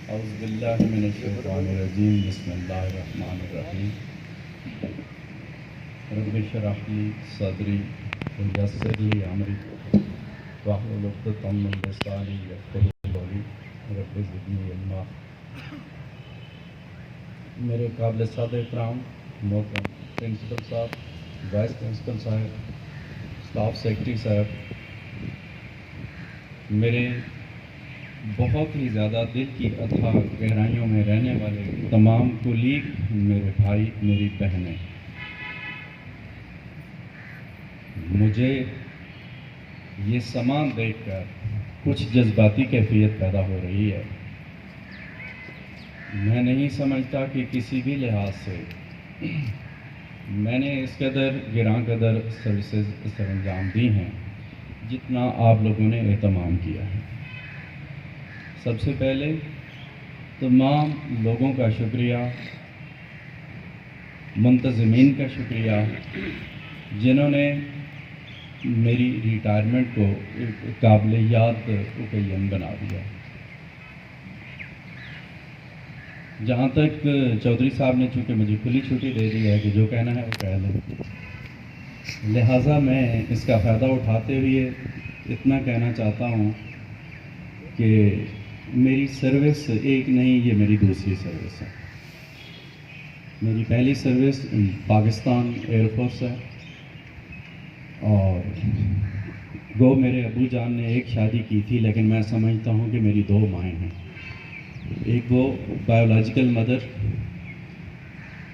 اعوذ باللہ من الشیطان الرجیم بسم اللہ الرحمن الرحیم رب اشرح لی صدری ویسر لی امری واحلل عقدۃ من لسانی یفقہوا قولی رب زدنی علما۔ میرے قابل سعادت احترام محترم پرنسپل صاحب، وائس پرنسپل صاحب، اسٹاف سیکرٹری صاحب، میرے بہت ہی زیادہ دل کی اتھاہ گہرائیوں میں رہنے والے تمام کولیگ، میرے بھائی، میری بہنیں، مجھے یہ سامان دیکھ کر کچھ جذباتی کیفیت پیدا ہو رہی ہے۔ میں نہیں سمجھتا کہ کسی بھی لحاظ سے میں نے اس قدر گراں قدر سروسز سر انجام دی ہیں جتنا آپ لوگوں نے اہتمام کیا ہے۔ سب سے پہلے تمام لوگوں کا شکریہ، منتظمین کا شکریہ جنہوں نے میری ریٹائرمنٹ کو ایک قابل یاد اوکیزن بنا دیا۔ جہاں تک چودھری صاحب نے چونکہ مجھے کھلی چھٹی دے دی ہے کہ جو کہنا ہے وہ کہہ لیں، لہٰذا میں اس کا فائدہ اٹھاتے ہوئے اتنا کہنا چاہتا ہوں کہ میری سروس ایک نہیں، یہ میری دوسری سروس ہے۔ میری پہلی سروس پاکستان ایئر فورس ہے، اور گو میرے ابو جان نے ایک شادی کی تھی، لیکن میں سمجھتا ہوں کہ میری دو مائیں ہیں، ایک وہ بایولوجیکل مدر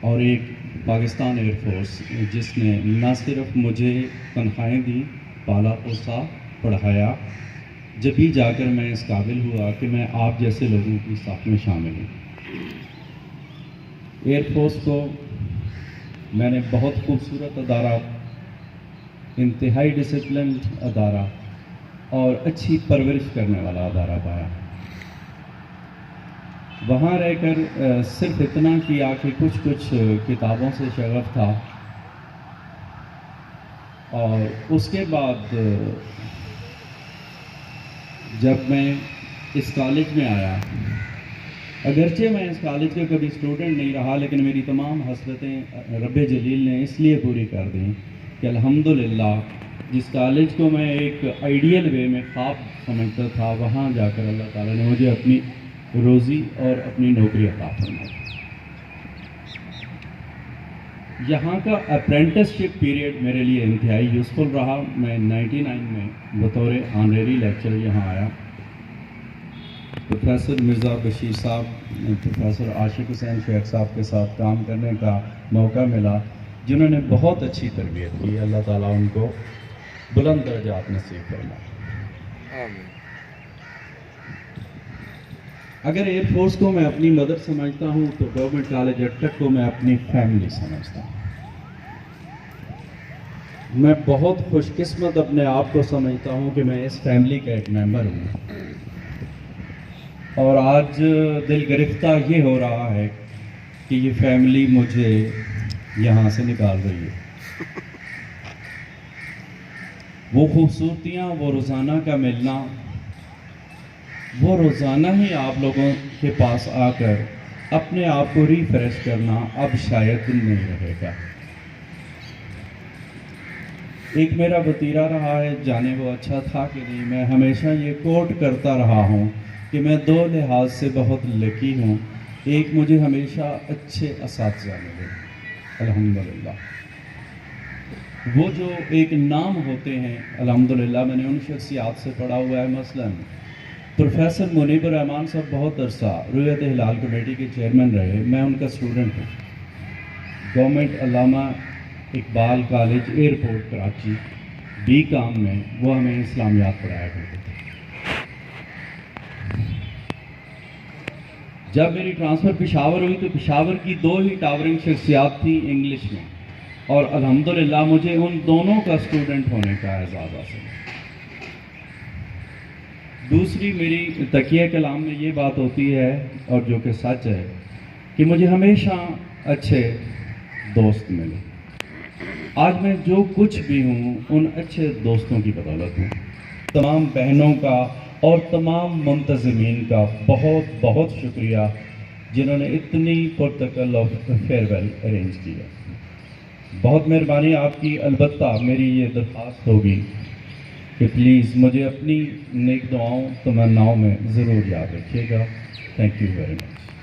اور ایک پاکستان ایئر فورس، جس نے نہ صرف مجھے تنخواہیں دی، پالا پوسا، پڑھایا، جب ہی جا کر میں اس قابل ہوا کہ میں آپ جیسے لوگوں کی صف میں شامل ہوں۔ ایئر فورس کو میں نے بہت خوبصورت ادارہ، انتہائی ڈسپلنڈ ادارہ اور اچھی پرورش کرنے والا ادارہ پایا۔ وہاں رہ کر صرف اتنا کیا کہ کچھ کتابوں سے شغف تھا، اور اس کے بعد جب میں اس کالج میں آیا، اگرچہ میں اس کالج کا کبھی اسٹوڈنٹ نہیں رہا، لیکن میری تمام حسرتیں رب جلیل نے اس لیے پوری کر دیں کہ الحمدللہ جس کالج کو میں ایک آئیڈیل وے میں خواب سمجھتا تھا، وہاں جا کر اللہ تعالیٰ نے مجھے اپنی روزی اور اپنی نوکری عطا فرمائی۔ یہاں کا اپرینٹسشپ پیریڈ میرے لیے انتہائی یوزفل رہا۔ میں 99 میں بطور آنریری لیکچر یہاں آیا۔ پروفیسر مرزا بشیر صاحب، پروفیسر عاشق حسین شیخ صاحب کے ساتھ کام کرنے کا موقع ملا، جنہوں نے بہت اچھی تربیت کی۔ اللہ تعالیٰ ان کو بلند درجات نصیب فرمائے۔ اگر ایئر فورس کو میں اپنی مدر سمجھتا ہوں تو گورنمنٹ کالج اٹک کو میں اپنی فیملی سمجھتا ہوں۔ میں بہت خوش قسمت اپنے آپ کو سمجھتا ہوں کہ میں اس فیملی کا ایک ممبر ہوں، اور آج دل گرفتہ یہ ہو رہا ہے کہ یہ فیملی مجھے یہاں سے نکال رہی ہے۔ وہ خوبصورتیاں، وہ روزانہ کا ملنا، وہ روزانہ ہی آپ لوگوں کے پاس آ کر اپنے آپ کو ریفریش کرنا اب شاید نہیں رہے گا۔ ایک میرا وتیرہ رہا ہے، جانے وہ اچھا تھا کہ نہیں، میں ہمیشہ یہ کوٹ کرتا رہا ہوں کہ میں دو لحاظ سے بہت لکی ہوں۔ ایک، مجھے ہمیشہ اچھے اساتذہ ملے الحمدللہ، وہ جو ایک نام ہوتے ہیں الحمدللہ۔ میں نے ان شخصیات سے پڑھا ہوا ہے، مثلا پروفیسر منیب الرحمان صاحب بہت عرصہ رؤیت ہلال کمیٹی کے چیئرمین رہے، میں ان کا اسٹوڈنٹ ہوں۔ Government Allama Iqbal college airport Karachi B Com میں وہ ہمیں اسلامیات پڑھایا کرتے تھے۔ جب میری ٹرانسفر پشاور ہوئی تو پشاور کی دو ہی ٹاورنگ شخصیات تھیں انگلش میں، اور الحمدللہ مجھے ان دونوں کا اسٹوڈنٹ ہونے کا اعزاز حاصل ہے۔ دوسری میری تکیہ کلام میں یہ بات ہوتی ہے، اور جو کہ سچ ہے، کہ مجھے ہمیشہ اچھے دوست ملے۔ آج میں جو کچھ بھی ہوں ان اچھے دوستوں کی بدولت ہوں۔ تمام بہنوں کا اور تمام منتظمین کا بہت بہت شکریہ جنہوں نے اتنی پرتکل اور فیئر ویل ارینج کیا. بہت مہربانی آپ کی. البتہ میری یہ درخواست ہوگی کہ پلیز مجھے اپنی نیک دعاؤں تمناؤں میں ضرور یاد رکھیے گا. Thank you very much.